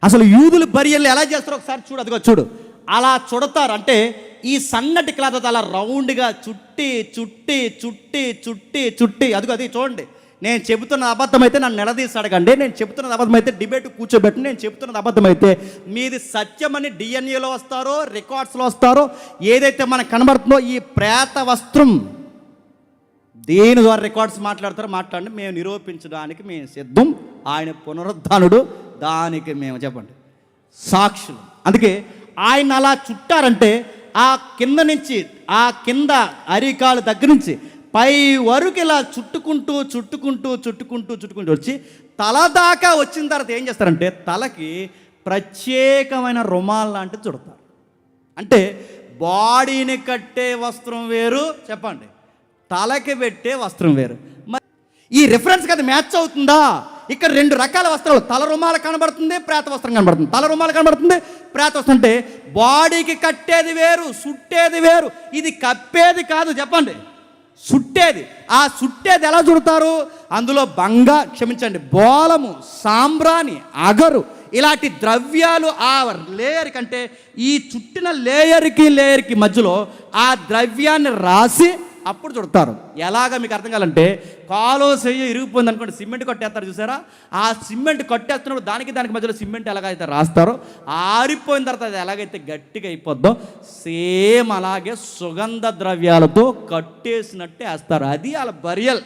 అసలు యూదులు బరియలు ఎలా చేస్తారో ఒకసారి చూడు, అదిగో చూడు. అలా చుడతారు. అంటే ఈ సన్నటి క్లాత్ అలా రౌండ్గా చుట్టి చుట్టి చుట్టి చుట్టి చుట్టి, అదిగో అది చూడండి. నేను చెబుతున్న అబద్ధం అయితే నన్ను నిలదీసి అడగండి. నేను చెబుతున్నది అబద్ధం అయితే డిబేట్ కూర్చోబెట్టి, నేను చెబుతున్నది అబద్ధం అయితే మీది సత్యమని డిఎన్ఏలో వస్తారో రికార్డ్స్లో వస్తారో, ఏదైతే మనకు కనబడుతుందో ఈ ప్రేత వస్త్రం దేని ద్వారా రికార్డ్స్ మాట్లాడతారో మాట్లాడండి, మేము నిరూపించడానికి మేము సిద్ధం. ఆయన పునరుద్ధానుడు, దానికి మేము చెప్పండి సాక్షులు. అందుకే ఆయన అలా చుట్టారంటే ఆ కింద నుంచి, ఆ కింద అరికాలు దగ్గర నుంచి పై వరకు ఇలా చుట్టుకుంటూ చుట్టుకుంటూ చుట్టుకుంటూ చుట్టుకుంటూ వచ్చి తల దాకా వచ్చిన తర్వాత ఏం చేస్తారంటే తలకి ప్రత్యేకమైన రుమాల్ లాంటిది చుడతారు. అంటే బాడీని కట్టే వస్త్రం వేరు, చెప్పండి, తలకి పెట్టే వస్త్రం వేరు. మరి ఈ రిఫరెన్స్ కదా మ్యాచ్ అవుతుందా? ఇక్కడ రెండు రకాల వస్త్రాలు, తల రుమాలు కనబడుతుంది, ప్రేత వస్త్రం కనబడుతుంది. తల రుమాలు కనబడుతుంది, ప్రేత వస్త్రం. అంటే బాడీకి కట్టేది వేరు, సుట్టేది వేరు. ఇది కప్పేది కాదు, చెప్పండి, సుట్టేది. ఆ సుట్టేది ఎలా చుడతారు? అందులో బోలము, సాంబ్రాణి, అగరు ఇలాంటి ద్రవ్యాలు ఆ లేయర్ కంటే ఈ చుట్టిన లేయర్కి మధ్యలో ఆ ద్రవ్యాన్ని రాసి అప్పుడు చుడతారు. ఎలాగ మీకు అర్థం కావాలంటే, కాలో చెయ్యి ఇరిగిపోయింది అనుకోండి, సిమెంట్ కొట్టేస్తారు చూసారా? ఆ సిమెంట్ కొట్టేస్తున్నప్పుడు దానికి మధ్యలో సిమెంట్ ఎలాగైతే రాస్తారో, ఆరిపోయిన తర్వాత అది ఎలాగైతే గట్టిగా అయిపోద్దో సేమ్ అలాగే సుగంధ ద్రవ్యాలతో కట్టేసినట్టే వేస్తారు. అది వాళ్ళ బరియల్.